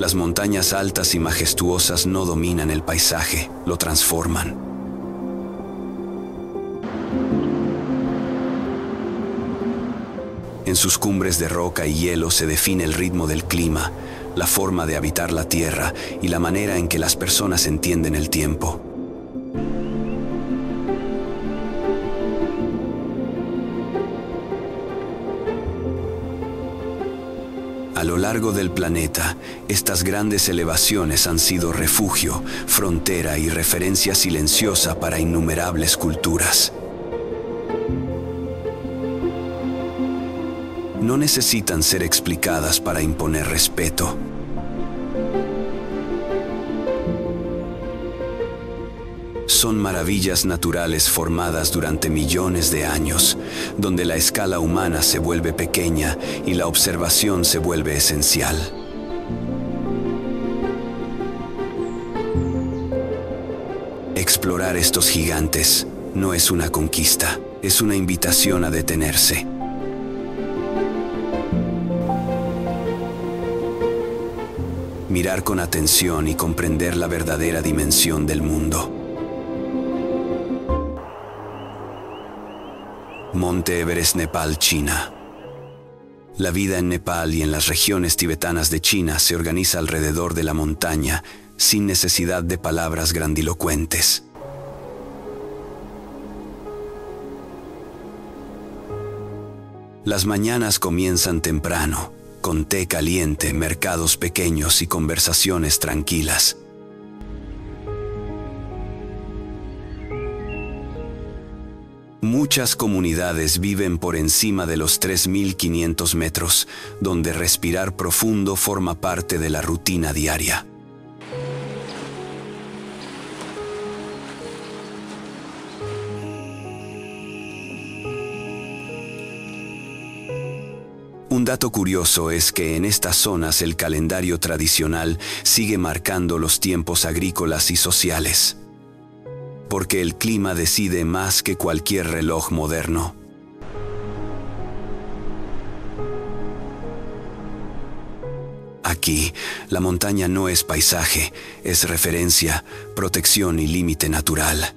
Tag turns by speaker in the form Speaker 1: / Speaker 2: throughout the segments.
Speaker 1: Las montañas altas y majestuosas no dominan el paisaje, lo transforman. En sus cumbres de roca y hielo se define el ritmo del clima, la forma de habitar la tierra y la manera en que las personas entienden el tiempo. A lo largo del planeta, estas grandes elevaciones han sido refugio, frontera y referencia silenciosa para innumerables culturas. No necesitan ser explicadas para imponer respeto. Son maravillas naturales formadas durante millones de años, donde la escala humana se vuelve pequeña y la observación se vuelve esencial. Explorar estos gigantes no es una conquista, es una invitación a detenerse. Mirar con atención y comprender la verdadera dimensión del mundo. Monte Everest, Nepal, China. La vida en Nepal y en las regiones tibetanas de China se organiza alrededor de la montaña, sin necesidad de palabras grandilocuentes. Las mañanas comienzan temprano, con té caliente, mercados pequeños y conversaciones tranquilas. Muchas comunidades viven por encima de los 3.500 metros, donde respirar profundo forma parte de la rutina diaria. Un dato curioso es que en estas zonas el calendario tradicional sigue marcando los tiempos agrícolas y sociales, porque el clima decide más que cualquier reloj moderno. Aquí, la montaña no es paisaje, es referencia, protección y límite natural.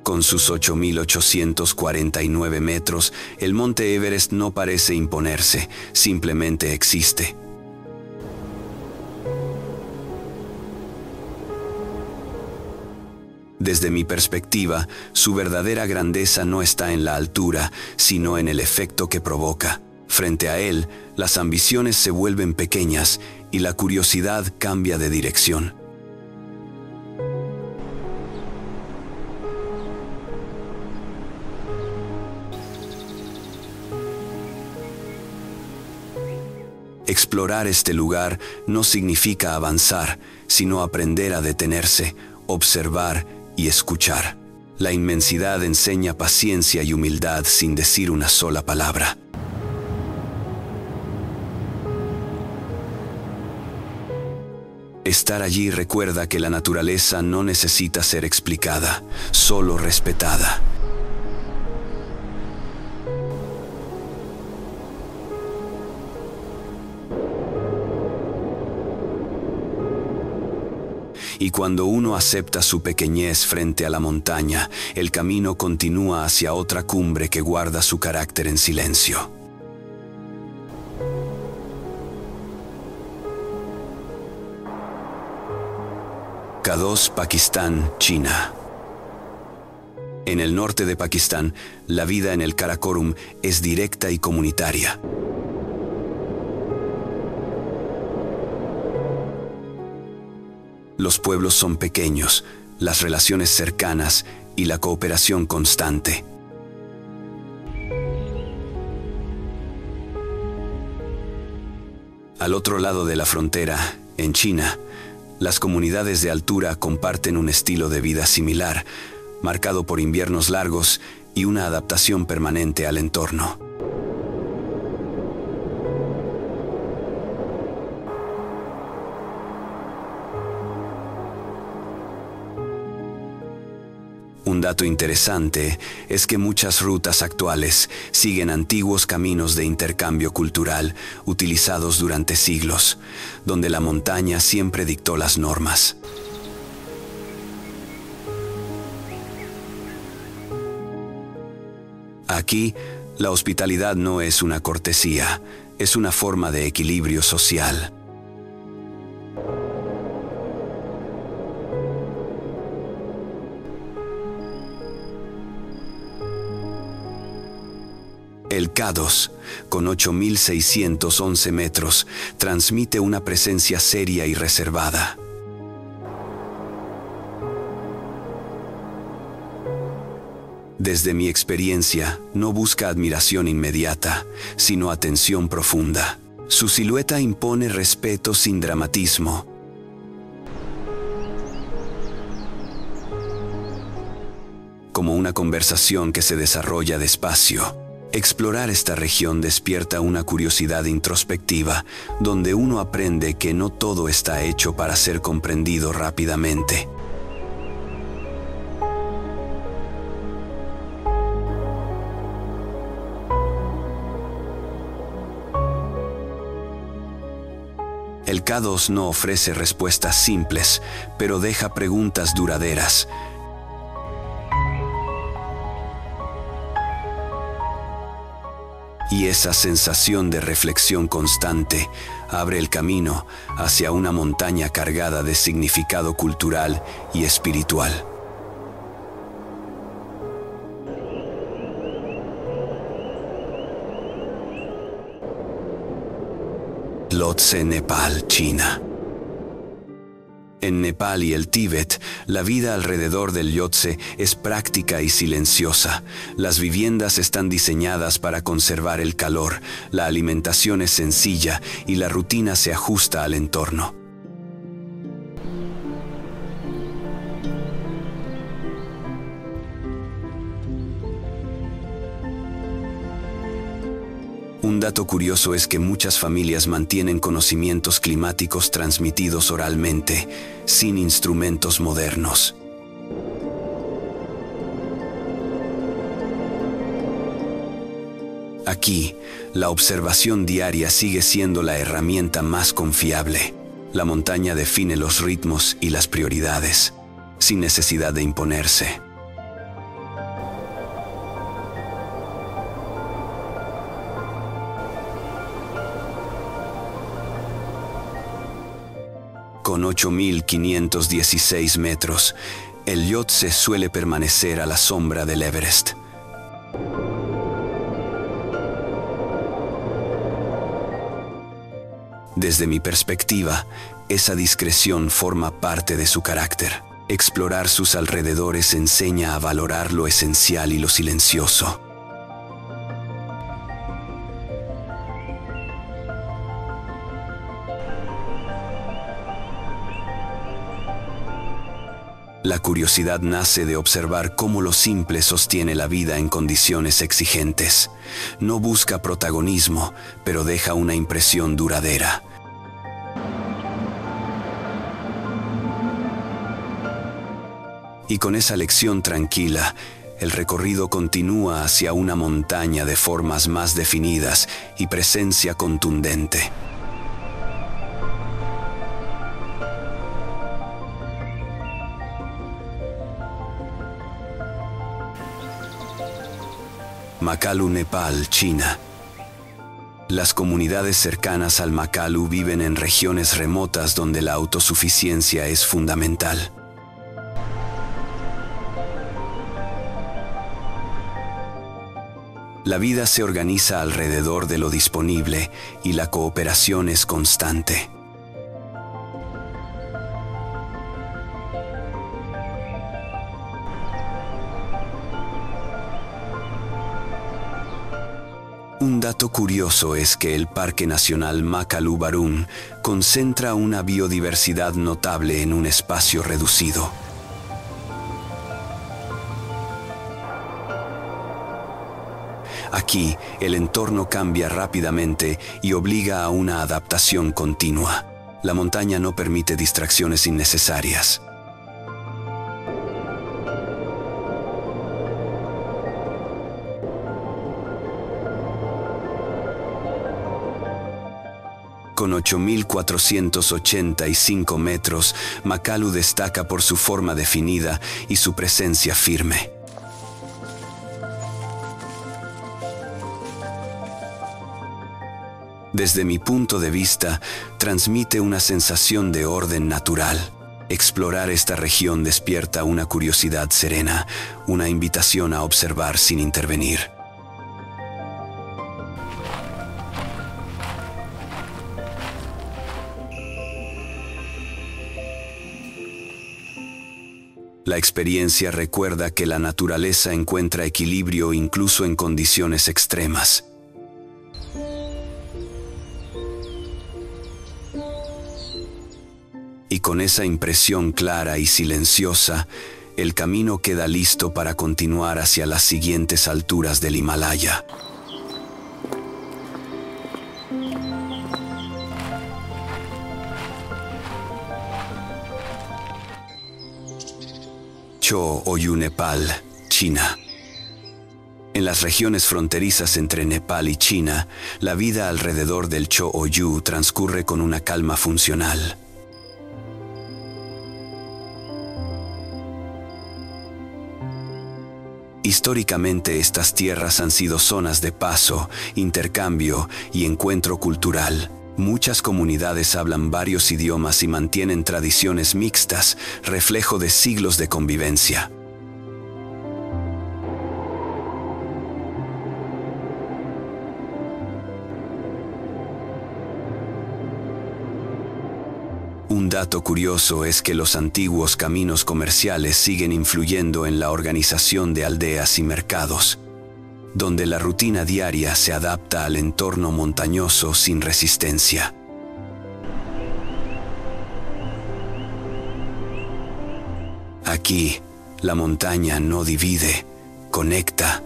Speaker 1: Con sus 8.849 metros, el monte Everest no parece imponerse, simplemente existe. Desde mi perspectiva, su verdadera grandeza no está en la altura, sino en el efecto que provoca. Frente a él, las ambiciones se vuelven pequeñas y la curiosidad cambia de dirección. Explorar este lugar no significa avanzar, sino aprender a detenerse, observar y escuchar. La inmensidad enseña paciencia y humildad sin decir una sola palabra. Estar allí recuerda que la naturaleza no necesita ser explicada, solo respetada. Y cuando uno acepta su pequeñez frente a la montaña, el camino continúa hacia otra cumbre que guarda su carácter en silencio. K2, Pakistán, China. En el norte de Pakistán, la vida en el Karakorum es directa y comunitaria. Los pueblos son pequeños, las relaciones cercanas y la cooperación constante. Al otro lado de la frontera, en China, las comunidades de altura comparten un estilo de vida similar, marcado por inviernos largos y una adaptación permanente al entorno. Un dato interesante es que muchas rutas actuales siguen antiguos caminos de intercambio cultural utilizados durante siglos, donde la montaña siempre dictó las normas. Aquí, la hospitalidad no es una cortesía, es una forma de equilibrio social. El K2, con 8.611 metros, transmite una presencia seria y reservada. Desde mi experiencia, no busca admiración inmediata, sino atención profunda. Su silueta impone respeto sin dramatismo. Como una conversación que se desarrolla despacio. Explorar esta región despierta una curiosidad introspectiva, donde uno aprende que no todo está hecho para ser comprendido rápidamente. El K2 no ofrece respuestas simples, pero deja preguntas duraderas. Y esa sensación de reflexión constante abre el camino hacia una montaña cargada de significado cultural y espiritual. Lhotse, Nepal, China. En Nepal y el Tíbet, la vida alrededor del Lhotse es práctica y silenciosa. Las viviendas están diseñadas para conservar el calor, la alimentación es sencilla y la rutina se ajusta al entorno. Un dato curioso es que muchas familias mantienen conocimientos climáticos transmitidos oralmente, sin instrumentos modernos. Aquí, la observación diaria sigue siendo la herramienta más confiable. La montaña define los ritmos y las prioridades, sin necesidad de imponerse. Con 8.516 metros, el Lhotse suele permanecer a la sombra del Everest. Desde mi perspectiva, esa discreción forma parte de su carácter. Explorar sus alrededores enseña a valorar lo esencial y lo silencioso. La curiosidad nace de observar cómo lo simple sostiene la vida en condiciones exigentes. No busca protagonismo, pero deja una impresión duradera. Y con esa lección tranquila, el recorrido continúa hacia una montaña de formas más definidas y presencia contundente. Makalu, Nepal, China. Las comunidades cercanas al Makalu viven en regiones remotas donde la autosuficiencia es fundamental. La vida se organiza alrededor de lo disponible y la cooperación es constante. Un dato curioso es que el Parque Nacional Makalu Barun concentra una biodiversidad notable en un espacio reducido. Aquí, el entorno cambia rápidamente y obliga a una adaptación continua. La montaña no permite distracciones innecesarias. Con 8.485 metros, Makalu destaca por su forma definida y su presencia firme. Desde mi punto de vista, transmite una sensación de orden natural. Explorar esta región despierta una curiosidad serena, una invitación a observar sin intervenir. La experiencia recuerda que la naturaleza encuentra equilibrio incluso en condiciones extremas. Y con esa impresión clara y silenciosa, el camino queda listo para continuar hacia las siguientes alturas del Himalaya. Cho Oyu, Nepal, China. En las regiones fronterizas entre Nepal y China, la vida alrededor del Cho Oyu transcurre con una calma funcional. Históricamente, estas tierras han sido zonas de paso, intercambio y encuentro cultural. Muchas comunidades hablan varios idiomas y mantienen tradiciones mixtas, reflejo de siglos de convivencia. Un dato curioso es que los antiguos caminos comerciales siguen influyendo en la organización de aldeas y mercados, donde la rutina diaria se adapta al entorno montañoso sin resistencia. Aquí, la montaña no divide, conecta.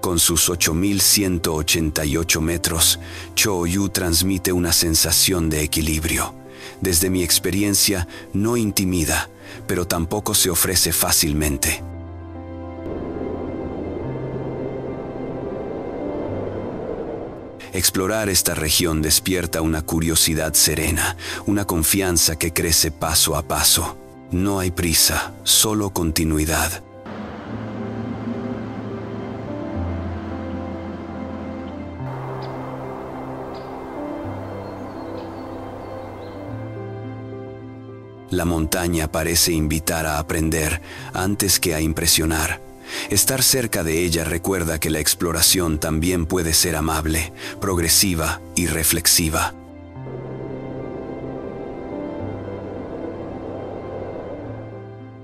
Speaker 1: Con sus 8.188 metros, Cho Oyu transmite una sensación de equilibrio. Desde mi experiencia, no intimida, pero tampoco se ofrece fácilmente. Explorar esta región despierta una curiosidad serena, una confianza que crece paso a paso. No hay prisa, solo continuidad. La montaña parece invitar a aprender antes que a impresionar. Estar cerca de ella recuerda que la exploración también puede ser amable, progresiva y reflexiva.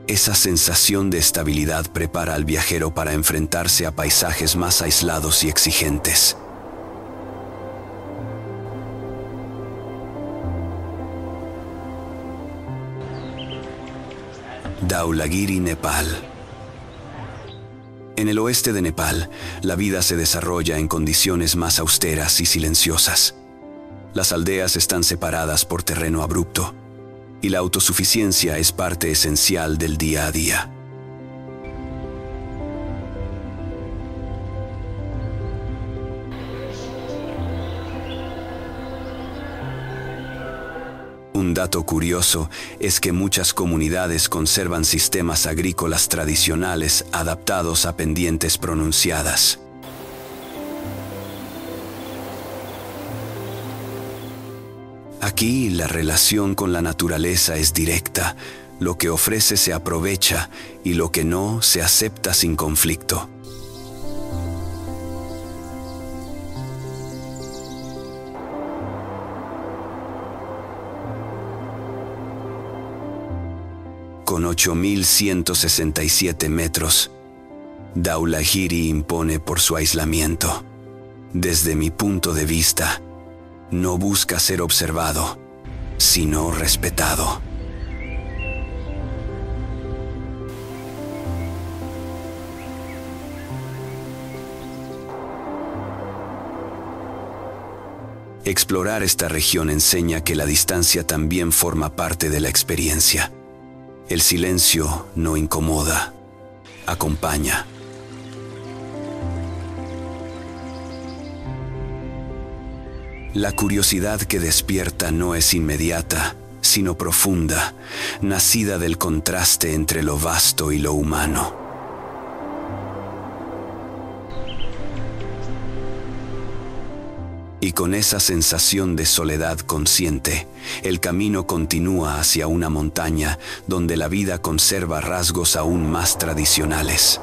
Speaker 1: Esa sensación de estabilidad prepara al viajero para enfrentarse a paisajes más aislados y exigentes. Dhaulagiri, Nepal. En el oeste de Nepal, la vida se desarrolla en condiciones más austeras y silenciosas. Las aldeas están separadas por terreno abrupto, y la autosuficiencia es parte esencial del día a día. Un dato curioso es que muchas comunidades conservan sistemas agrícolas tradicionales adaptados a pendientes pronunciadas. Aquí la relación con la naturaleza es directa. Lo que ofrece se aprovecha y lo que no se acepta sin conflicto. Con 8.167 metros, Dhaulagiri impone por su aislamiento. Desde mi punto de vista, no busca ser observado, sino respetado. Explorar esta región enseña que la distancia también forma parte de la experiencia. El silencio no incomoda, acompaña. La curiosidad que despierta no es inmediata, sino profunda, nacida del contraste entre lo vasto y lo humano. Y con esa sensación de soledad consciente, el camino continúa hacia una montaña donde la vida conserva rasgos aún más tradicionales.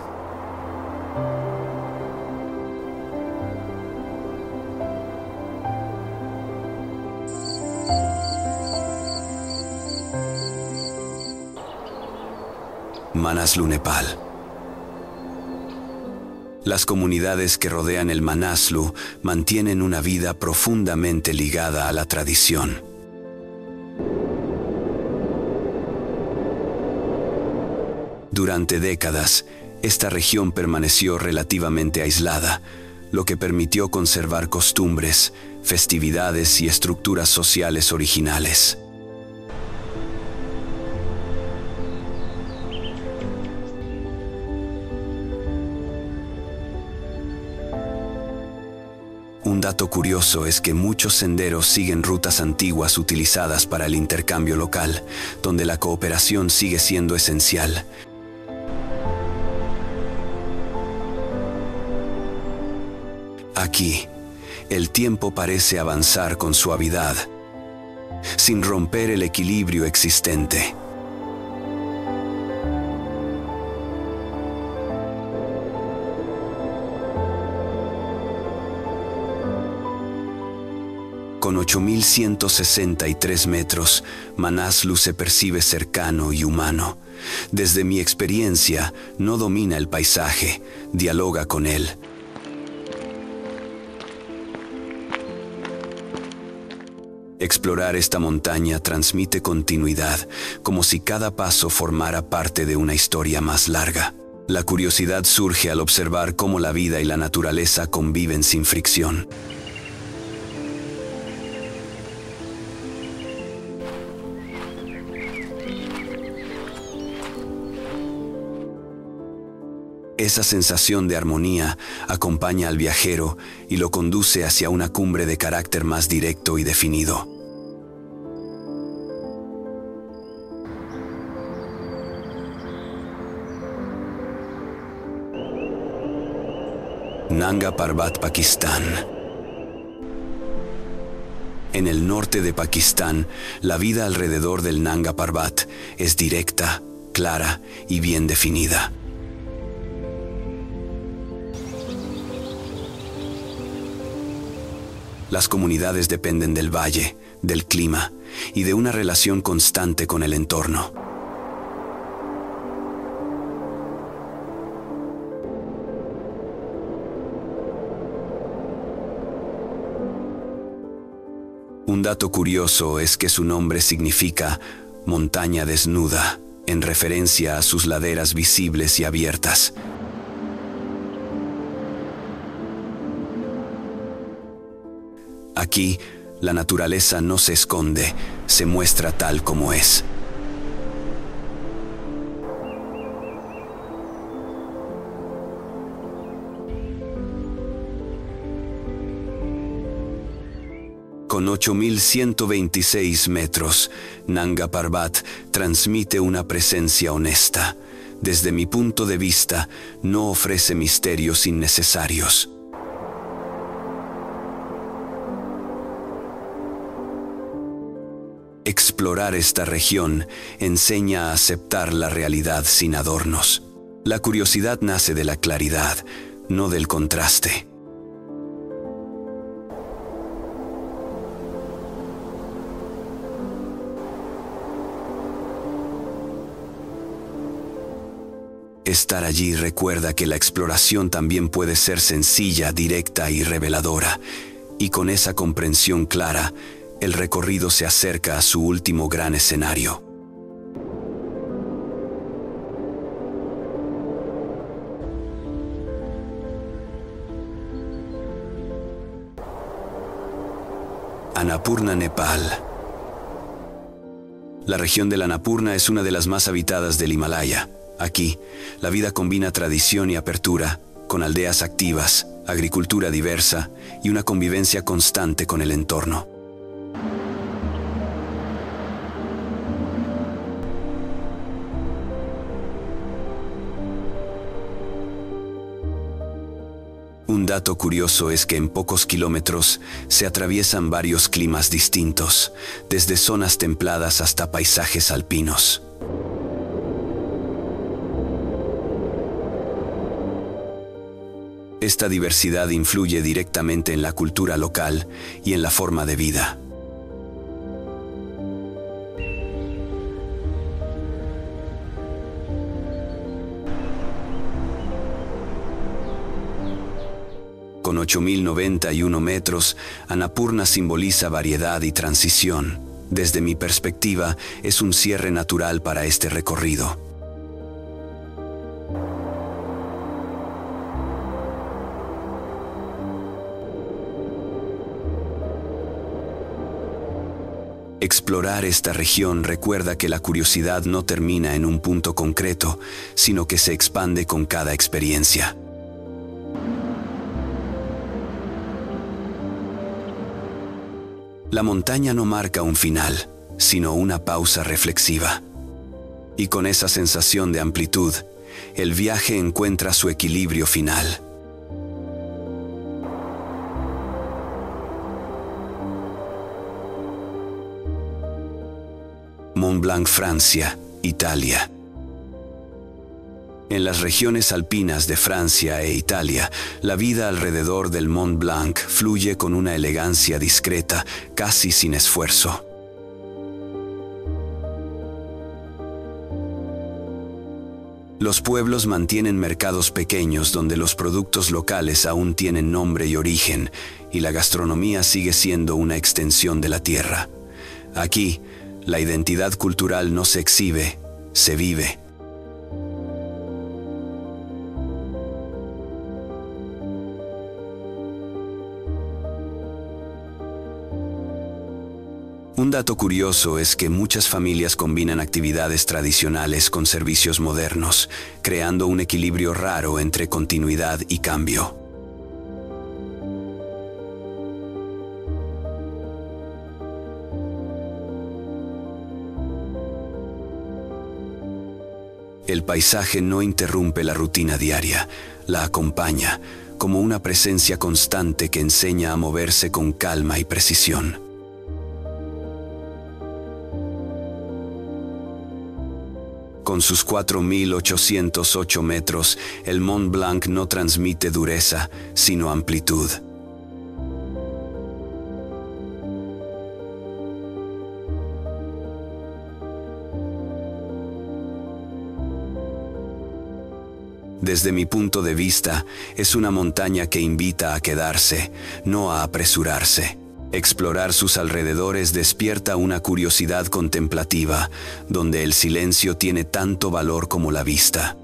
Speaker 1: Manaslu, Nepal. Las comunidades que rodean el Manaslu mantienen una vida profundamente ligada a la tradición. Durante décadas, esta región permaneció relativamente aislada, lo que permitió conservar costumbres, festividades y estructuras sociales originales. Un dato curioso es que muchos senderos siguen rutas antiguas utilizadas para el intercambio local, donde la cooperación sigue siendo esencial. Aquí, el tiempo parece avanzar con suavidad, sin romper el equilibrio existente. Con 8.163 metros, Manaslu se percibe cercano y humano. Desde mi experiencia, no domina el paisaje, dialoga con él. Explorar esta montaña transmite continuidad, como si cada paso formara parte de una historia más larga. La curiosidad surge al observar cómo la vida y la naturaleza conviven sin fricción. Esa sensación de armonía acompaña al viajero y lo conduce hacia una cumbre de carácter más directo y definido. Nanga Parbat, Pakistán. En el norte de Pakistán, la vida alrededor del Nanga Parbat es directa, clara y bien definida. Las comunidades dependen del valle, del clima y de una relación constante con el entorno. Un dato curioso es que su nombre significa montaña desnuda, en referencia a sus laderas visibles y abiertas. Aquí, la naturaleza no se esconde, se muestra tal como es. Con 8.126 metros, Nanga Parbat transmite una presencia honesta. Desde mi punto de vista, no ofrece misterios innecesarios. Explorar esta región enseña a aceptar la realidad sin adornos. La curiosidad nace de la claridad, no del contraste. Estar allí recuerda que la exploración también puede ser sencilla, directa y reveladora, y con esa comprensión clara, el recorrido se acerca a su último gran escenario. Annapurna, Nepal. La región del Annapurna es una de las más habitadas del Himalaya. Aquí, la vida combina tradición y apertura, con aldeas activas, agricultura diversa y una convivencia constante con el entorno. Un dato curioso es que en pocos kilómetros se atraviesan varios climas distintos, desde zonas templadas hasta paisajes alpinos. Esta diversidad influye directamente en la cultura local y en la forma de vida. Con 8.091 metros, Annapurna simboliza variedad y transición. Desde mi perspectiva, es un cierre natural para este recorrido. Explorar esta región recuerda que la curiosidad no termina en un punto concreto, sino que se expande con cada experiencia. La montaña no marca un final, sino una pausa reflexiva. Y con esa sensación de amplitud, el viaje encuentra su equilibrio final. Mont Blanc, Francia, Italia. En las regiones alpinas de Francia e Italia, la vida alrededor del Mont Blanc fluye con una elegancia discreta, casi sin esfuerzo. Los pueblos mantienen mercados pequeños donde los productos locales aún tienen nombre y origen, y la gastronomía sigue siendo una extensión de la tierra. Aquí, la identidad cultural no se exhibe, se vive. Un dato curioso es que muchas familias combinan actividades tradicionales con servicios modernos, creando un equilibrio raro entre continuidad y cambio. El paisaje no interrumpe la rutina diaria, la acompaña, como una presencia constante que enseña a moverse con calma y precisión. Con sus 4.808 metros, el Mont Blanc no transmite dureza, sino amplitud. Desde mi punto de vista, es una montaña que invita a quedarse, no a apresurarse. Explorar sus alrededores despierta una curiosidad contemplativa, donde el silencio tiene tanto valor como la vista.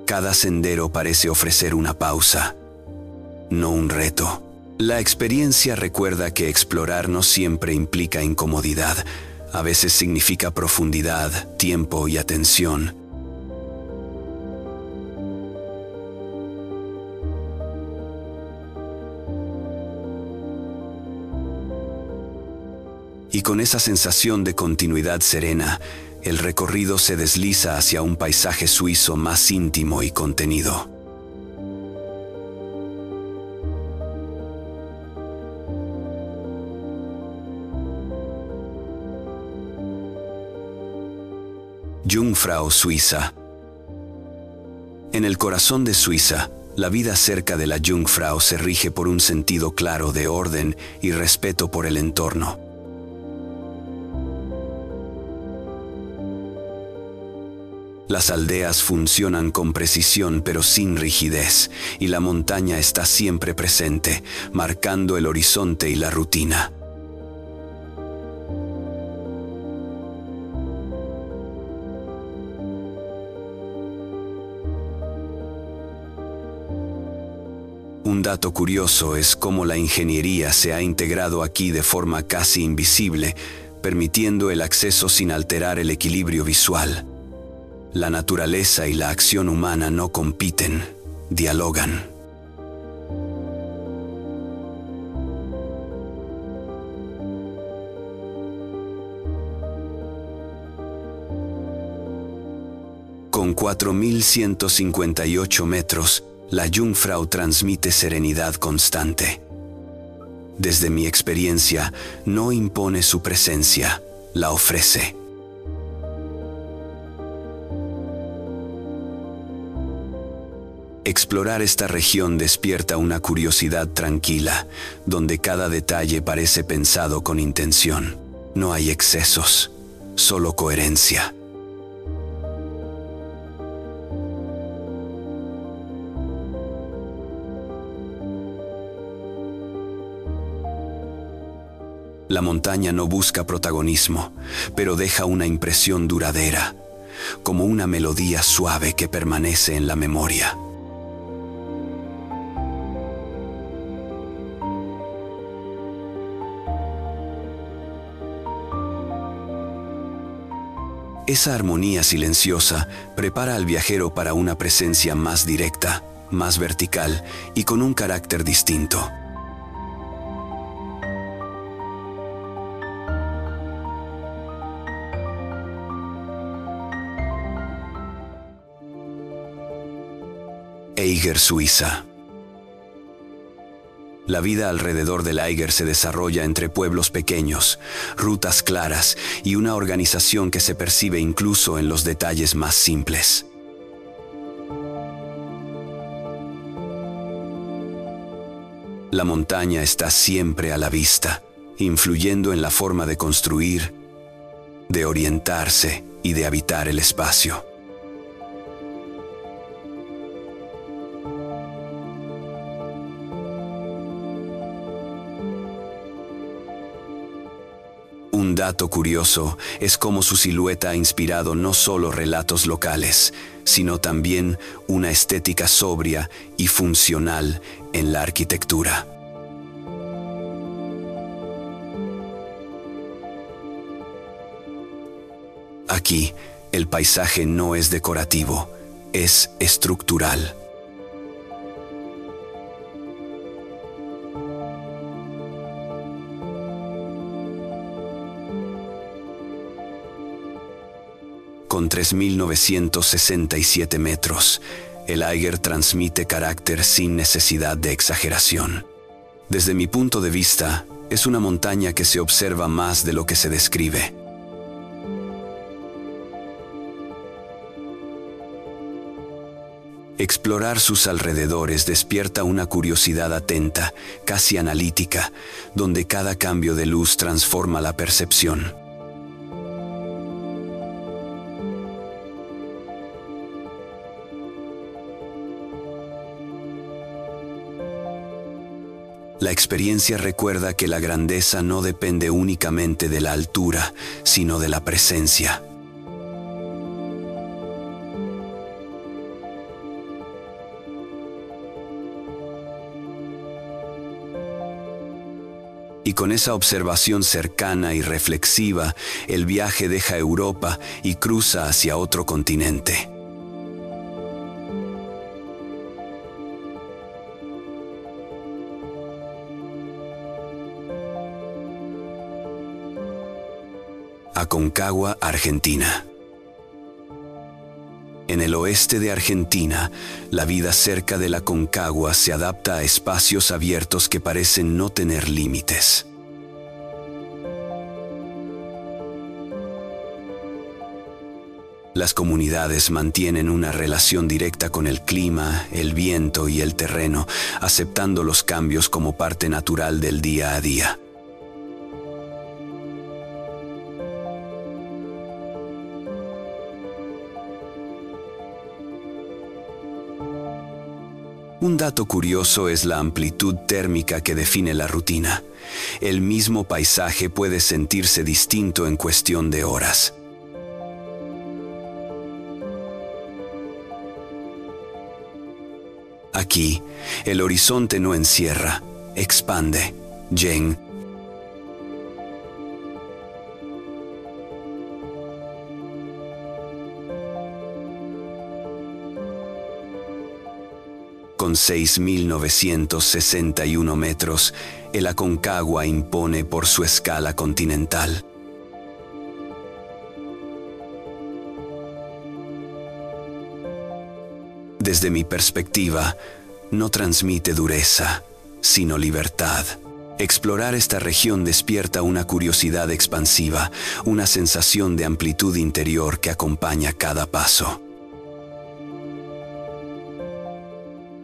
Speaker 1: Cada sendero parece ofrecer una pausa, no un reto. La experiencia recuerda que explorar no siempre implica incomodidad. A veces significa profundidad, tiempo y atención. Y con esa sensación de continuidad serena, el recorrido se desliza hacia un paisaje suizo más íntimo y contenido. Jungfrau, Suiza. En el corazón de Suiza, la vida cerca de la Jungfrau se rige por un sentido claro de orden y respeto por el entorno. Las aldeas funcionan con precisión pero sin rigidez, y la montaña está siempre presente, marcando el horizonte y la rutina. Un dato curioso es cómo la ingeniería se ha integrado aquí de forma casi invisible, permitiendo el acceso sin alterar el equilibrio visual. La naturaleza y la acción humana no compiten, dialogan. Con 4.158 metros, la Jungfrau transmite serenidad constante. Desde mi experiencia, no impone su presencia, la ofrece. Explorar esta región despierta una curiosidad tranquila, donde cada detalle parece pensado con intención. No hay excesos, solo coherencia. La montaña no busca protagonismo, pero deja una impresión duradera, como una melodía suave que permanece en la memoria. Esa armonía silenciosa prepara al viajero para una presencia más directa, más vertical y con un carácter distinto. Eiger, Suiza. La vida alrededor del Eiger se desarrolla entre pueblos pequeños, rutas claras y una organización que se percibe incluso en los detalles más simples. La montaña está siempre a la vista, influyendo en la forma de construir, de orientarse y de habitar el espacio. Un dato curioso es cómo su silueta ha inspirado no solo relatos locales, sino también una estética sobria y funcional en la arquitectura. Aquí, el paisaje no es decorativo, es estructural. Con 3.967 metros, el Eiger transmite carácter sin necesidad de exageración. Desde mi punto de vista, es una montaña que se observa más de lo que se describe. Explorar sus alrededores despierta una curiosidad atenta, casi analítica, donde cada cambio de luz transforma la percepción. La experiencia recuerda que la grandeza no depende únicamente de la altura, sino de la presencia. Y con esa observación cercana y reflexiva, el viaje deja Europa y cruza hacia otro continente. Aconcagua, Argentina. En el oeste de Argentina, la vida cerca de la Aconcagua se adapta a espacios abiertos que parecen no tener límites. Las comunidades mantienen una relación directa con el clima, el viento y el terreno, aceptando los cambios como parte natural del día a día. Un dato curioso es la amplitud térmica que define la rutina. El mismo paisaje puede sentirse distinto en cuestión de horas. Aquí, el horizonte no encierra, expande. Yen. Con 6.961 metros, el Aconcagua impone por su escala continental. Desde mi perspectiva, no transmite dureza, sino libertad. Explorar esta región despierta una curiosidad expansiva, una sensación de amplitud interior que acompaña cada paso.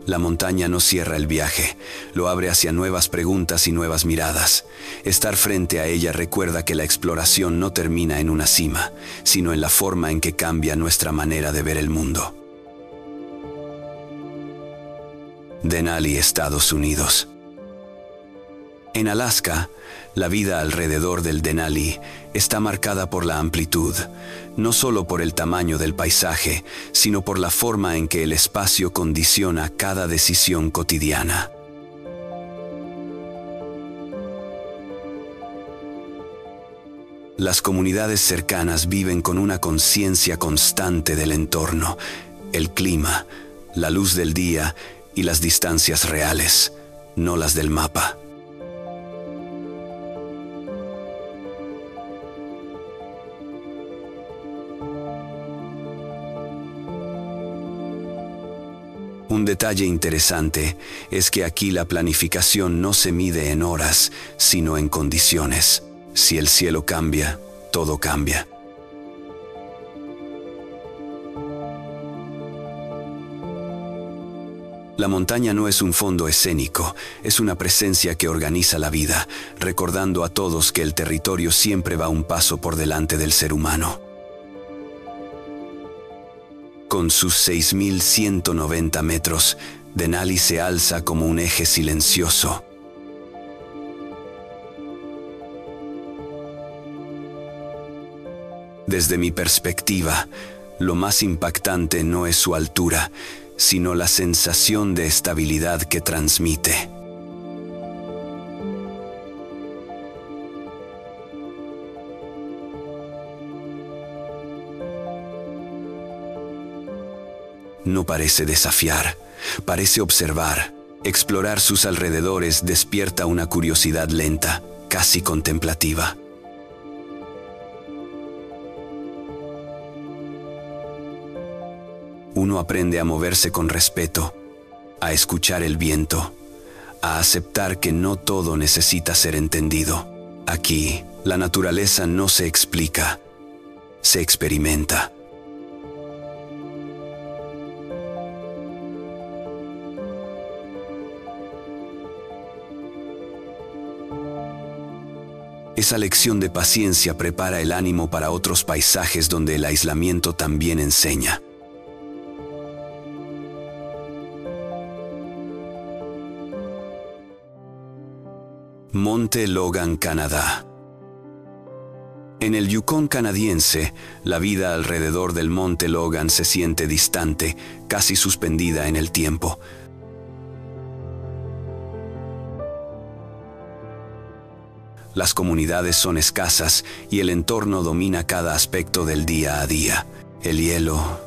Speaker 1: La montaña no cierra el viaje, lo abre hacia nuevas preguntas y nuevas miradas. Estar frente a ella recuerda que la exploración no termina en una cima, sino en la forma en que cambia nuestra manera de ver el mundo. Denali, Estados Unidos. En Alaska, la vida alrededor del Denali está marcada por la amplitud, no solo por el tamaño del paisaje, sino por la forma en que el espacio condiciona cada decisión cotidiana. Las comunidades cercanas viven con una conciencia constante del entorno, el clima, la luz del día y las distancias reales, no las del mapa. Un detalle interesante es que aquí la planificación no se mide en horas, sino en condiciones. Si el cielo cambia, todo cambia. La montaña no es un fondo escénico, es una presencia que organiza la vida, recordando a todos que el territorio siempre va un paso por delante del ser humano. Con sus 6.190 metros, Denali se alza como un eje silencioso. Desde mi perspectiva, lo más impactante no es su altura, sino la sensación de estabilidad que transmite. No parece desafiar, parece observar. Explorar sus alrededores despierta una curiosidad lenta, casi contemplativa. Uno aprende a moverse con respeto, a escuchar el viento, a aceptar que no todo necesita ser entendido. Aquí, la naturaleza no se explica, se experimenta. Esa lección de paciencia prepara el ánimo para otros paisajes donde el aislamiento también enseña. Monte Logan, Canadá. En el Yukón canadiense, la vida alrededor del Monte Logan se siente distante, casi suspendida en el tiempo. Las comunidades son escasas y el entorno domina cada aspecto del día a día. El hielo,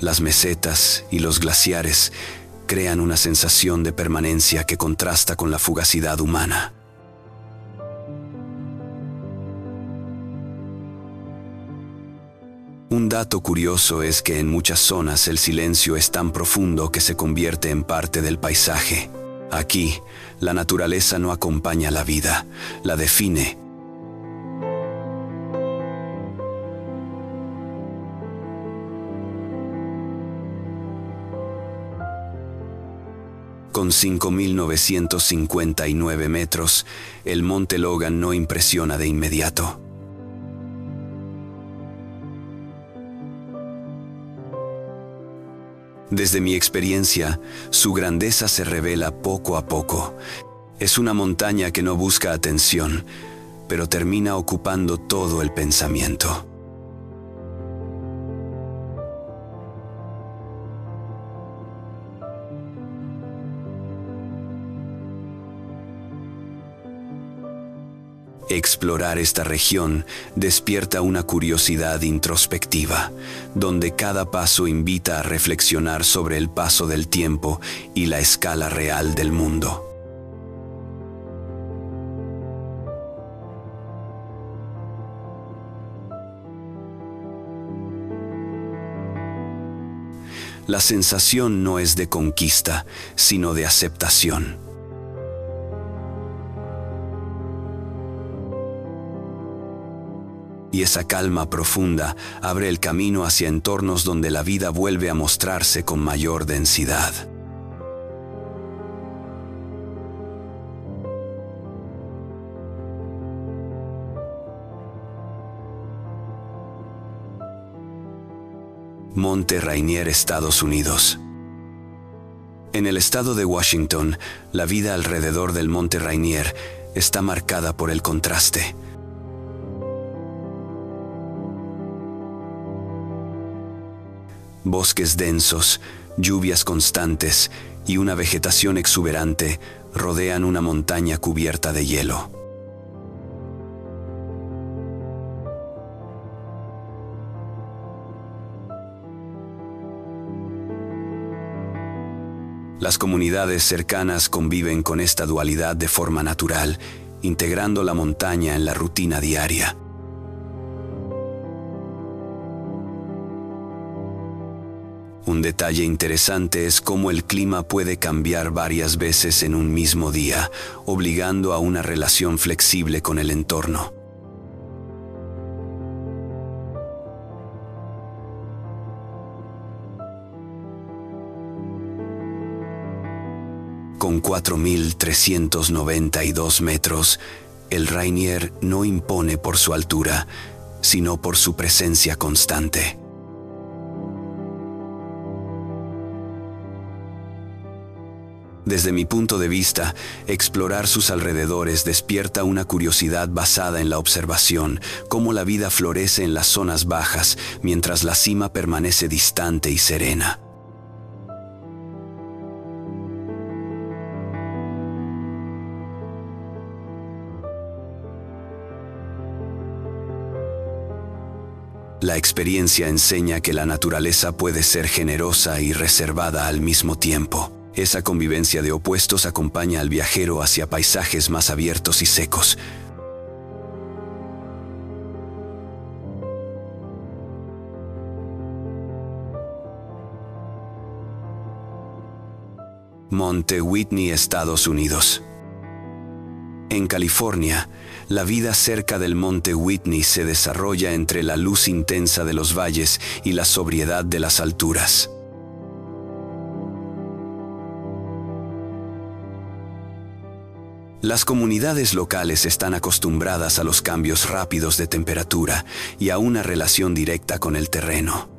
Speaker 1: las mesetas y los glaciares crean una sensación de permanencia que contrasta con la fugacidad humana. Un dato curioso es que en muchas zonas el silencio es tan profundo que se convierte en parte del paisaje. Aquí, la naturaleza no acompaña la vida, la define. Con 5.959 metros, el Monte Logan no impresiona de inmediato. Desde mi experiencia, su grandeza se revela poco a poco. Es una montaña que no busca atención, pero termina ocupando todo el pensamiento. Explorar esta región despierta una curiosidad introspectiva, donde cada paso invita a reflexionar sobre el paso del tiempo y la escala real del mundo. La sensación no es de conquista, sino de aceptación. Y esa calma profunda abre el camino hacia entornos donde la vida vuelve a mostrarse con mayor densidad. Monte Rainier, Estados Unidos. En el estado de Washington, la vida alrededor del Monte Rainier está marcada por el contraste. Bosques densos, lluvias constantes y una vegetación exuberante rodean una montaña cubierta de hielo. Las comunidades cercanas conviven con esta dualidad de forma natural, integrando la montaña en la rutina diaria. Un detalle interesante es cómo el clima puede cambiar varias veces en un mismo día, obligando a una relación flexible con el entorno. Con 4.392 metros, el Rainier no impone por su altura, sino por su presencia constante. Desde mi punto de vista, explorar sus alrededores despierta una curiosidad basada en la observación, cómo la vida florece en las zonas bajas, mientras la cima permanece distante y serena. La experiencia enseña que la naturaleza puede ser generosa y reservada al mismo tiempo. Esa convivencia de opuestos acompaña al viajero hacia paisajes más abiertos y secos. Monte Whitney, Estados Unidos. En California, la vida cerca del Monte Whitney se desarrolla entre la luz intensa de los valles y la sobriedad de las alturas. Las comunidades locales están acostumbradas a los cambios rápidos de temperatura y a una relación directa con el terreno.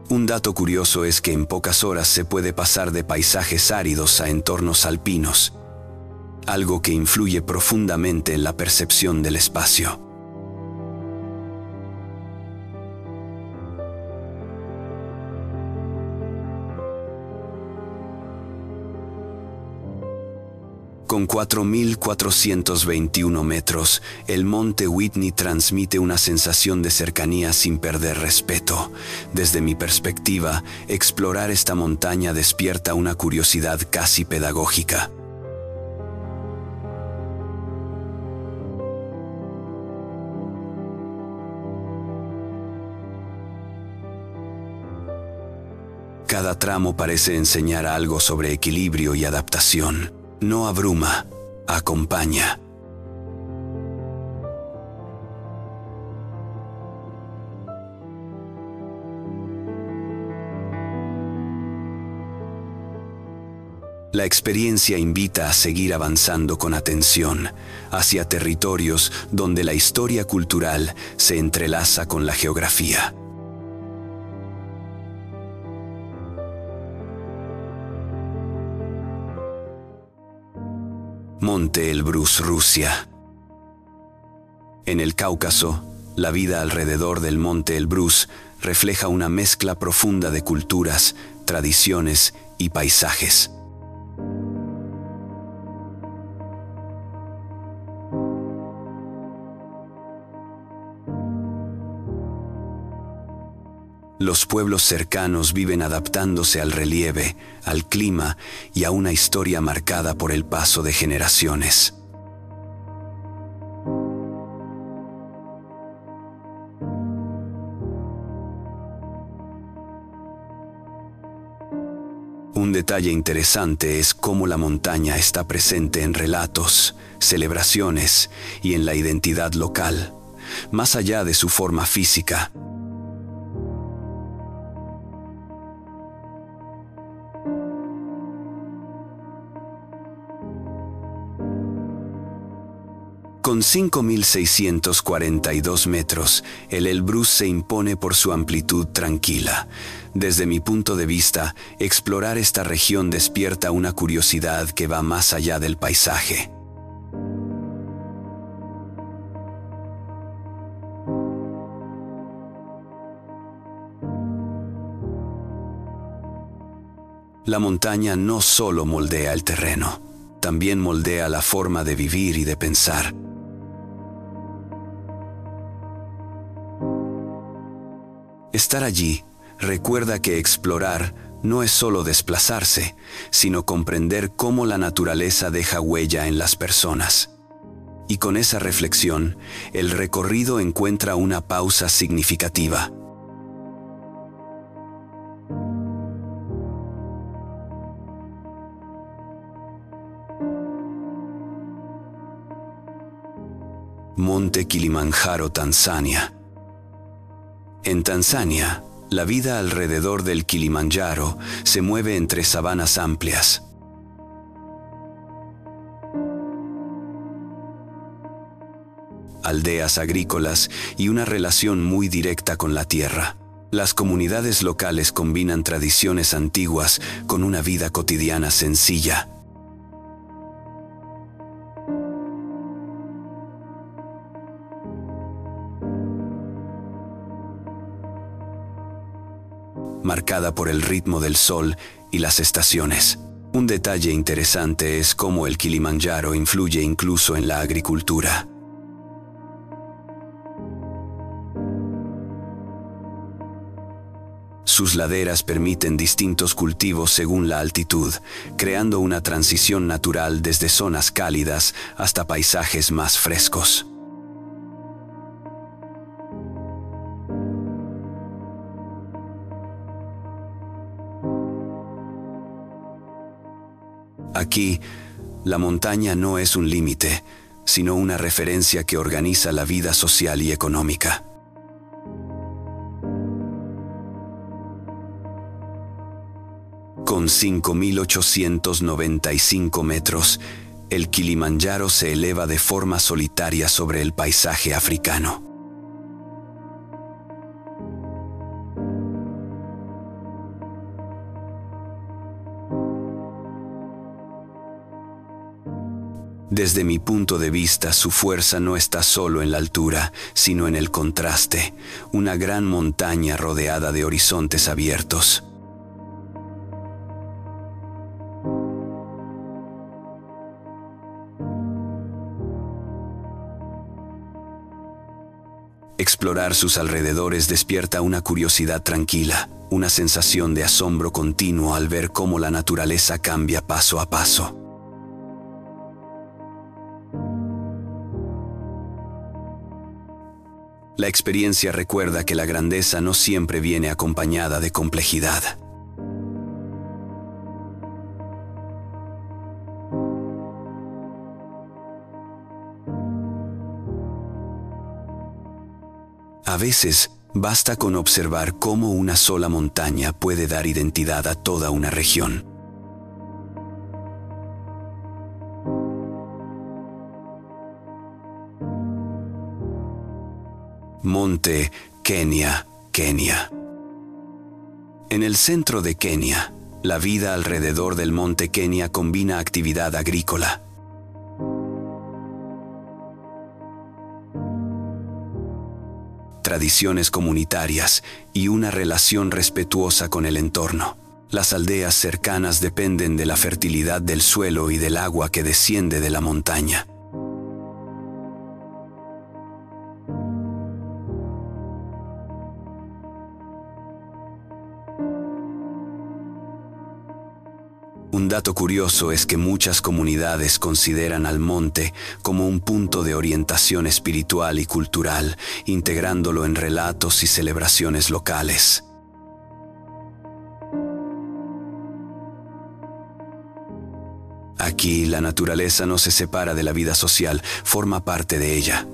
Speaker 1: Un dato curioso es que en pocas horas se puede pasar de paisajes áridos a entornos alpinos, algo que influye profundamente en la percepción del espacio. Con 4.421 metros, el Monte Whitney transmite una sensación de cercanía sin perder respeto. Desde mi perspectiva, explorar esta montaña despierta una curiosidad casi pedagógica. Cada tramo parece enseñar algo sobre equilibrio y adaptación. No abruma, acompaña. La experiencia invita a seguir avanzando con atención hacia territorios donde la historia cultural se entrelaza con la geografía. Monte Elbrus, Rusia. En el Cáucaso, la vida alrededor del Monte Elbrus refleja una mezcla profunda de culturas, tradiciones y paisajes. Los pueblos cercanos viven adaptándose al relieve, al clima y a una historia marcada por el paso de generaciones. Un detalle interesante es cómo la montaña está presente en relatos, celebraciones y en la identidad local, más allá de su forma física. Con 5.642 metros, el Elbrus se impone por su amplitud tranquila. Desde mi punto de vista, explorar esta región despierta una curiosidad que va más allá del paisaje. La montaña no solo moldea el terreno, también moldea la forma de vivir y de pensar. Estar allí recuerda que explorar no es solo desplazarse, sino comprender cómo la naturaleza deja huella en las personas. Y con esa reflexión, el recorrido encuentra una pausa significativa. Monte Kilimanjaro, Tanzania. En Tanzania, la vida alrededor del Kilimanjaro se mueve entre sabanas amplias. Aldeas agrícolas y una relación muy directa con la tierra. Las comunidades locales combinan tradiciones antiguas con una vida cotidiana sencilla. Marcada por el ritmo del sol y las estaciones. Un detalle interesante es cómo el Kilimanjaro influye incluso en la agricultura. Sus laderas permiten distintos cultivos según la altitud, creando una transición natural desde zonas cálidas hasta paisajes más frescos. Aquí, la montaña no es un límite, sino una referencia que organiza la vida social y económica. Con 5.895 metros, el Kilimanjaro se eleva de forma solitaria sobre el paisaje africano. Desde mi punto de vista, su fuerza no está solo en la altura, sino en el contraste, una gran montaña rodeada de horizontes abiertos. Explorar sus alrededores despierta una curiosidad tranquila, una sensación de asombro continuo al ver cómo la naturaleza cambia paso a paso. La experiencia recuerda que la grandeza no siempre viene acompañada de complejidad. A veces, basta con observar cómo una sola montaña puede dar identidad a toda una región. Monte Kenya, Kenia. En el centro de Kenia, la vida alrededor del Monte Kenya combina actividad agrícola, tradiciones comunitarias y una relación respetuosa con el entorno. Las aldeas cercanas dependen de la fertilidad del suelo y del agua que desciende de la montaña. Un dato curioso es que muchas comunidades consideran al monte como un punto de orientación espiritual y cultural, integrándolo en relatos y celebraciones locales. Aquí, la naturaleza no se separa de la vida social, forma parte de ella.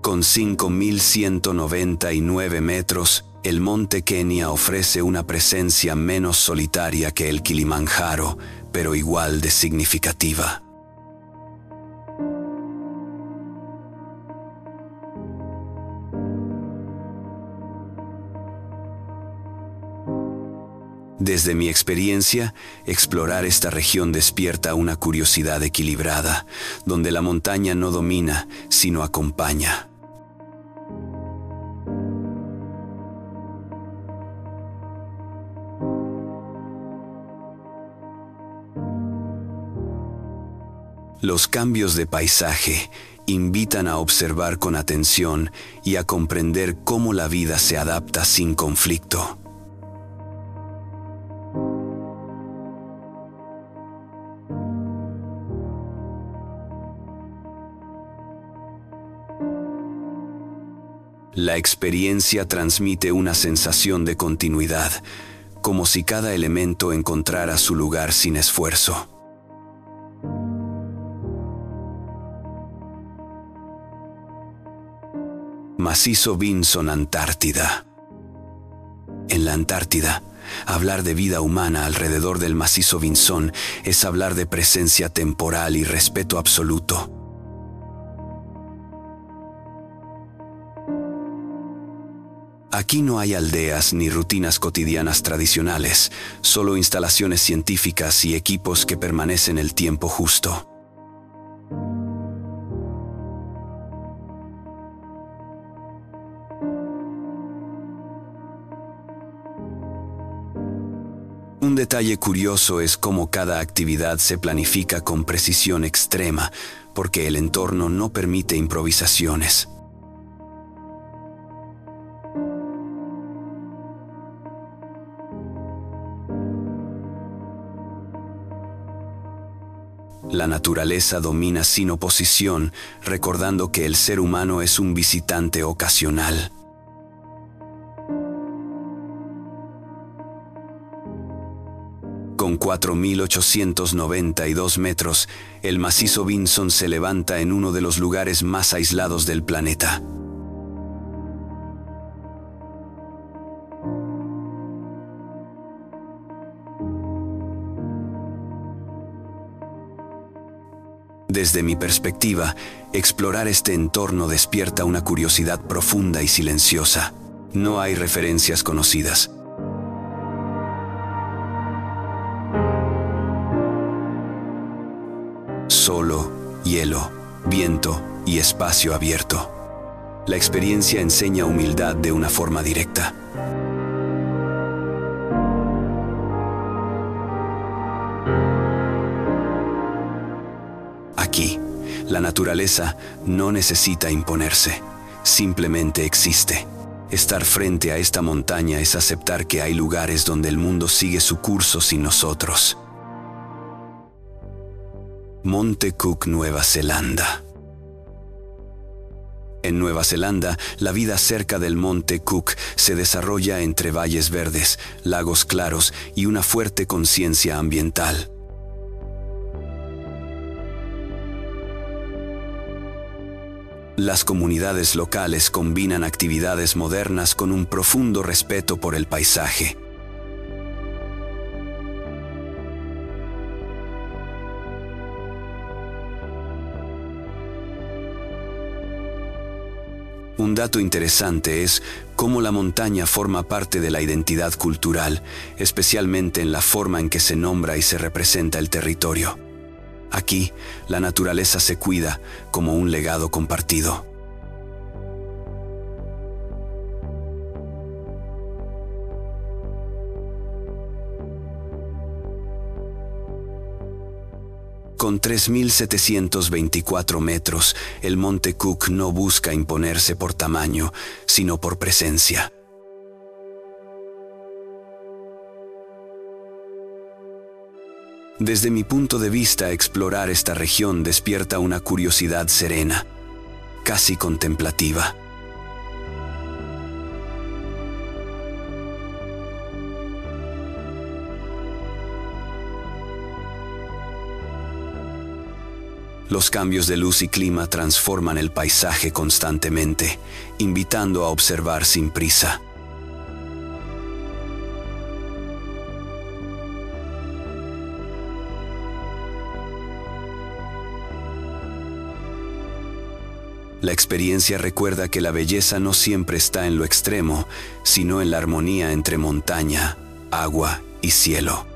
Speaker 1: Con 5.199 metros, el Monte Kenya ofrece una presencia menos solitaria que el Kilimanjaro, pero igual de significativa. Desde mi experiencia, explorar esta región despierta una curiosidad equilibrada, donde la montaña no domina, sino acompaña. Los cambios de paisaje invitan a observar con atención y a comprender cómo la vida se adapta sin conflicto. La experiencia transmite una sensación de continuidad, como si cada elemento encontrara su lugar sin esfuerzo. Macizo Vinson, Antártida. En la Antártida, hablar de vida humana alrededor del macizo Vinson es hablar de presencia temporal y respeto absoluto. Aquí no hay aldeas ni rutinas cotidianas tradicionales, solo instalaciones científicas y equipos que permanecen el tiempo justo. Un detalle curioso es cómo cada actividad se planifica con precisión extrema, porque el entorno no permite improvisaciones. La naturaleza domina sin oposición, recordando que el ser humano es un visitante ocasional. Con 4.892 metros, el macizo Vinson se levanta en uno de los lugares más aislados del planeta. Desde mi perspectiva, explorar este entorno despierta una curiosidad profunda y silenciosa. No hay referencias conocidas. Solo, hielo, viento y espacio abierto. La experiencia enseña humildad de una forma directa. Aquí, la naturaleza no necesita imponerse, simplemente existe. Estar frente a esta montaña es aceptar que hay lugares donde el mundo sigue su curso sin nosotros. Monte Cook, Nueva Zelanda. En Nueva Zelanda, la vida cerca del Monte Cook se desarrolla entre valles verdes, lagos claros y una fuerte conciencia ambiental. Las comunidades locales combinan actividades modernas con un profundo respeto por el paisaje. Un dato interesante es cómo la montaña forma parte de la identidad cultural, especialmente en la forma en que se nombra y se representa el territorio. Aquí, la naturaleza se cuida como un legado compartido. Con 3.724 metros, el Monte Cook no busca imponerse por tamaño, sino por presencia. Desde mi punto de vista, explorar esta región despierta una curiosidad serena, casi contemplativa. Los cambios de luz y clima transforman el paisaje constantemente, invitando a observar sin prisa. La experiencia recuerda que la belleza no siempre está en lo extremo, sino en la armonía entre montaña, agua y cielo.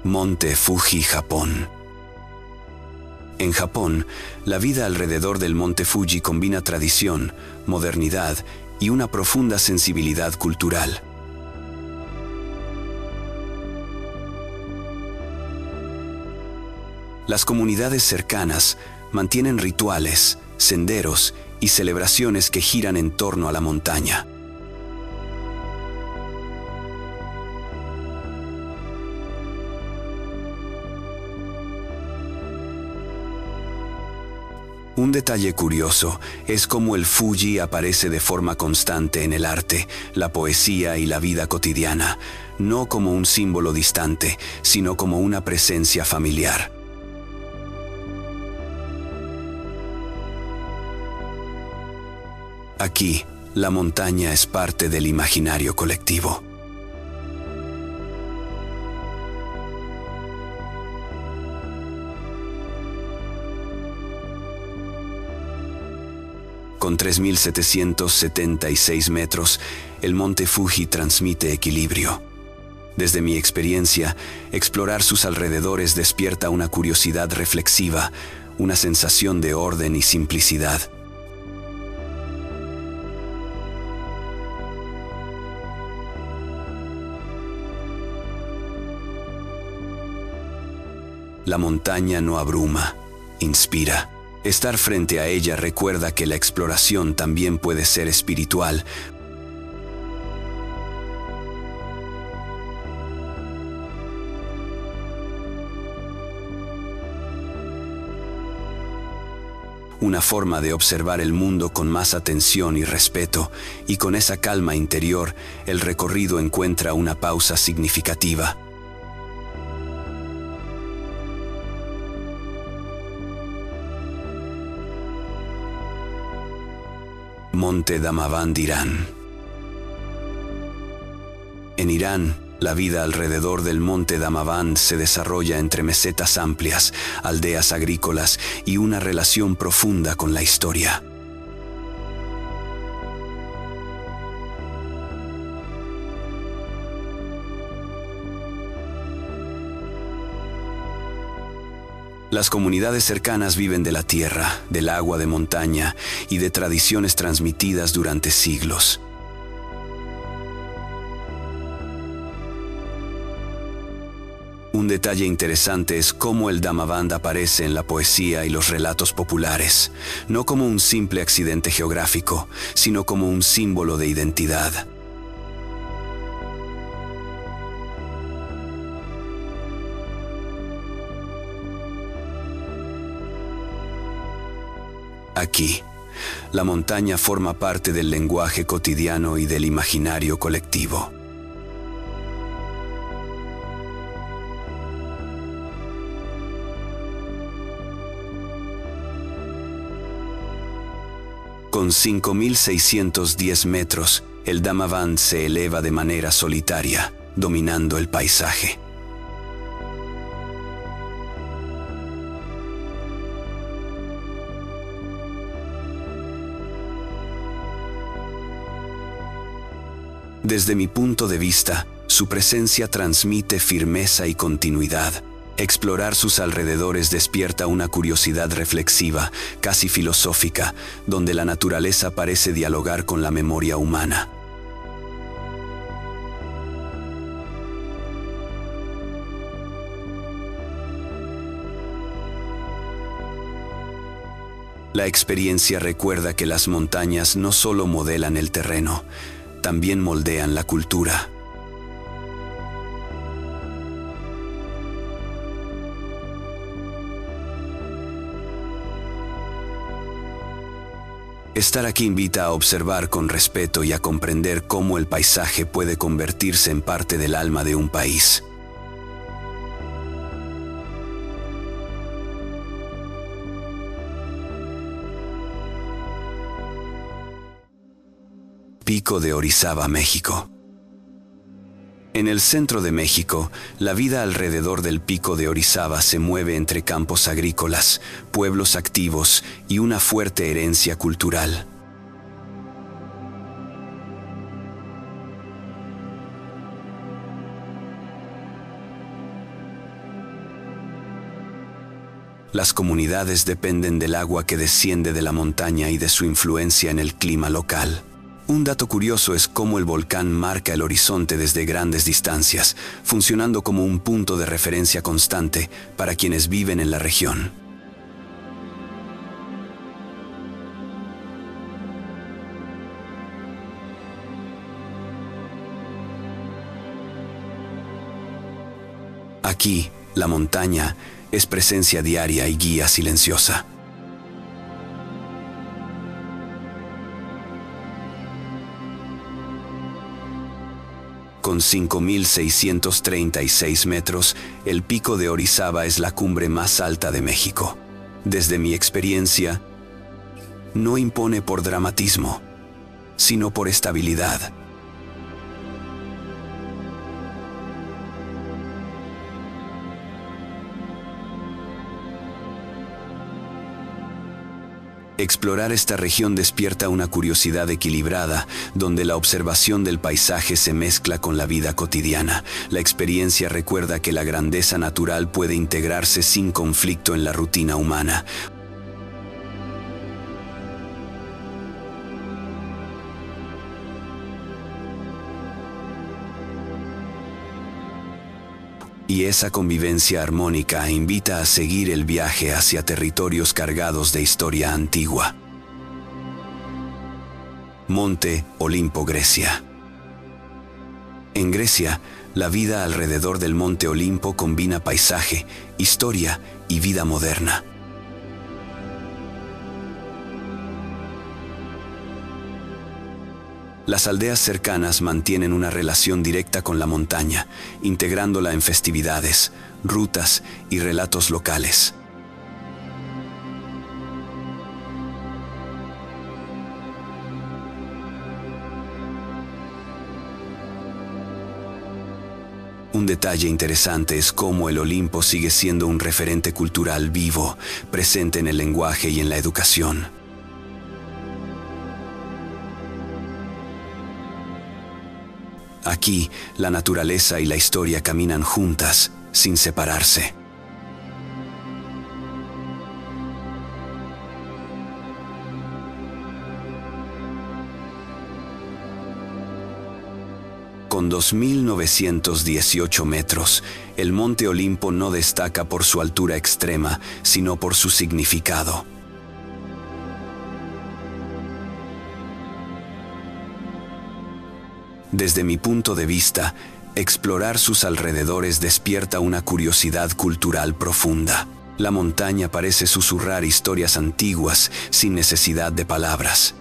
Speaker 1: Monte Fuji, Japón. En Japón, la vida alrededor del Monte Fuji combina tradición, modernidad y una profunda sensibilidad cultural. Las comunidades cercanas mantienen rituales, senderos y celebraciones que giran en torno a la montaña. Un detalle curioso es cómo el Fuji aparece de forma constante en el arte, la poesía y la vida cotidiana, no como un símbolo distante, sino como una presencia familiar. Aquí, la montaña es parte del imaginario colectivo. Con 3.776 metros, el Monte Fuji transmite equilibrio. Desde mi experiencia, explorar sus alrededores despierta una curiosidad reflexiva, una sensación de orden y simplicidad. La montaña no abruma, inspira. Estar frente a ella recuerda que la exploración también puede ser espiritual. Una forma de observar el mundo con más atención y respeto, y con esa calma interior, el recorrido encuentra una pausa significativa. Monte Damavand, Irán. En Irán, la vida alrededor del Monte Damavand se desarrolla entre mesetas amplias, aldeas agrícolas y una relación profunda con la historia. Las comunidades cercanas viven de la tierra, del agua de montaña y de tradiciones transmitidas durante siglos. Un detalle interesante es cómo el Damavand aparece en la poesía y los relatos populares, no como un simple accidente geográfico, sino como un símbolo de identidad. Aquí, la montaña forma parte del lenguaje cotidiano y del imaginario colectivo. Con 5.610 metros, el Damavand se eleva de manera solitaria, dominando el paisaje. Desde mi punto de vista, su presencia transmite firmeza y continuidad. Explorar sus alrededores despierta una curiosidad reflexiva, casi filosófica, donde la naturaleza parece dialogar con la memoria humana. La experiencia recuerda que las montañas no solo modelan el terreno, también moldean la cultura. Estar aquí invita a observar con respeto y a comprender cómo el paisaje puede convertirse en parte del alma de un país. Pico de Orizaba, México. En el centro de México, la vida alrededor del Pico de Orizaba se mueve entre campos agrícolas, pueblos activos y una fuerte herencia cultural. Las comunidades dependen del agua que desciende de la montaña y de su influencia en el clima local. Un dato curioso es cómo el volcán marca el horizonte desde grandes distancias, funcionando como un punto de referencia constante para quienes viven en la región. Aquí, la montaña es presencia diaria y guía silenciosa. Con 5.636 metros, el Pico de Orizaba es la cumbre más alta de México. Desde mi experiencia, no impone por dramatismo, sino por estabilidad. Explorar esta región despierta una curiosidad equilibrada, donde la observación del paisaje se mezcla con la vida cotidiana. La experiencia recuerda que la grandeza natural puede integrarse sin conflicto en la rutina humana. Y esa convivencia armónica invita a seguir el viaje hacia territorios cargados de historia antigua. Monte Olimpo, Grecia. En Grecia, la vida alrededor del Monte Olimpo combina paisaje, historia y vida moderna. Las aldeas cercanas mantienen una relación directa con la montaña, integrándola en festividades, rutas y relatos locales. Un detalle interesante es cómo el Olimpo sigue siendo un referente cultural vivo, presente en el lenguaje y en la educación. Aquí, la naturaleza y la historia caminan juntas, sin separarse. Con 2.918 metros, el Monte Olimpo no destaca por su altura extrema, sino por su significado. Desde mi punto de vista, explorar sus alrededores despierta una curiosidad cultural profunda. La montaña parece susurrar historias antiguas sin necesidad de palabras.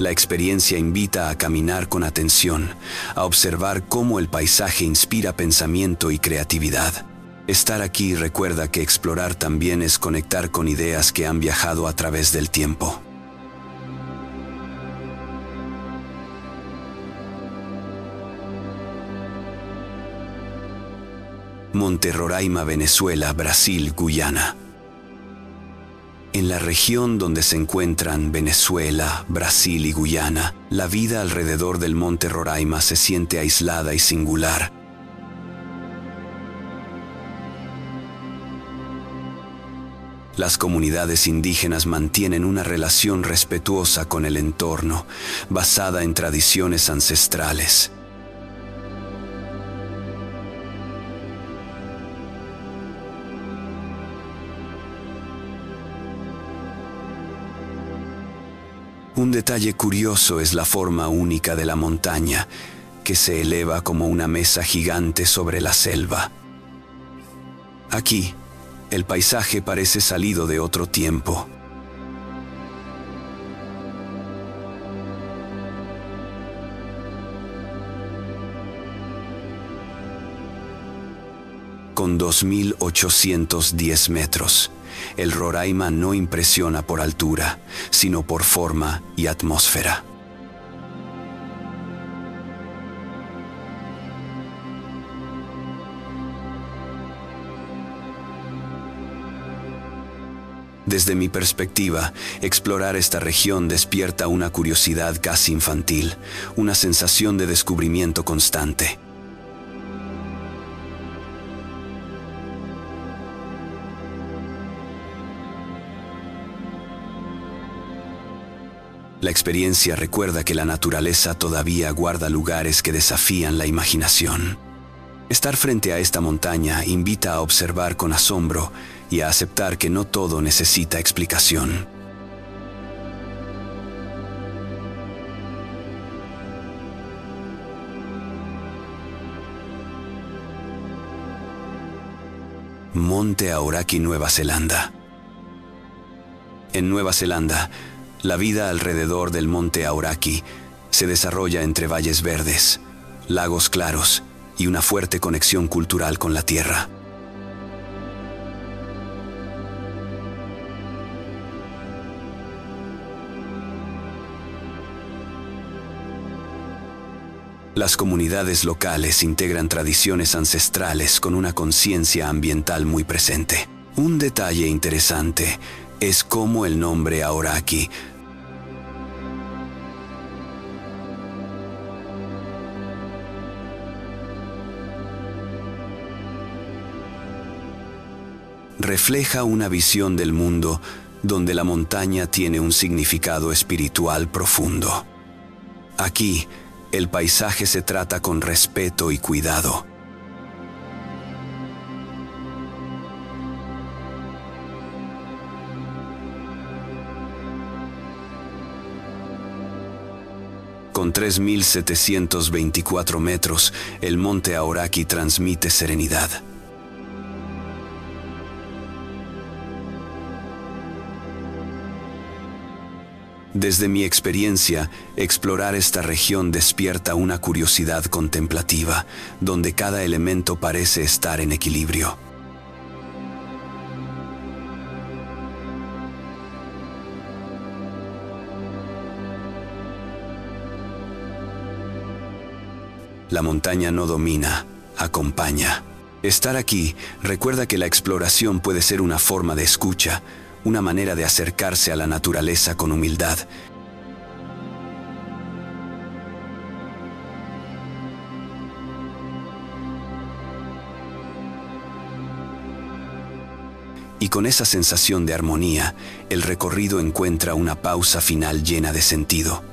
Speaker 1: La experiencia invita a caminar con atención, a observar cómo el paisaje inspira pensamiento y creatividad. Estar aquí recuerda que explorar también es conectar con ideas que han viajado a través del tiempo. Monte Roraima, Venezuela, Brasil, Guyana. En la región donde se encuentran Venezuela, Brasil y Guyana, la vida alrededor del Monte Roraima se siente aislada y singular. Las comunidades indígenas mantienen una relación respetuosa con el entorno, basada en tradiciones ancestrales. Un detalle curioso es la forma única de la montaña, que se eleva como una mesa gigante sobre la selva. Aquí, el paisaje parece salido de otro tiempo. Con 2.810 metros, el Roraima no impresiona por altura, sino por forma y atmósfera. Desde mi perspectiva, explorar esta región despierta una curiosidad casi infantil, una sensación de descubrimiento constante. La experiencia recuerda que la naturaleza todavía guarda lugares que desafían la imaginación. Estar frente a esta montaña invita a observar con asombro y a aceptar que no todo necesita explicación. Monte Aoraki, Nueva Zelanda. En Nueva Zelanda, la vida alrededor del Monte Aoraki se desarrolla entre valles verdes, lagos claros y una fuerte conexión cultural con la tierra. Las comunidades locales integran tradiciones ancestrales con una conciencia ambiental muy presente. Un detalle interesante es cómo el nombre Aoraki refleja una visión del mundo donde la montaña tiene un significado espiritual profundo. Aquí, el paisaje se trata con respeto y cuidado. Con 3.724 metros, el Monte Aoraki transmite serenidad. Desde mi experiencia, explorar esta región despierta una curiosidad contemplativa, donde cada elemento parece estar en equilibrio. La montaña no domina, acompaña. Estar aquí recuerda que la exploración puede ser una forma de escucha, una manera de acercarse a la naturaleza con humildad. Y con esa sensación de armonía, el recorrido encuentra una pausa final llena de sentido.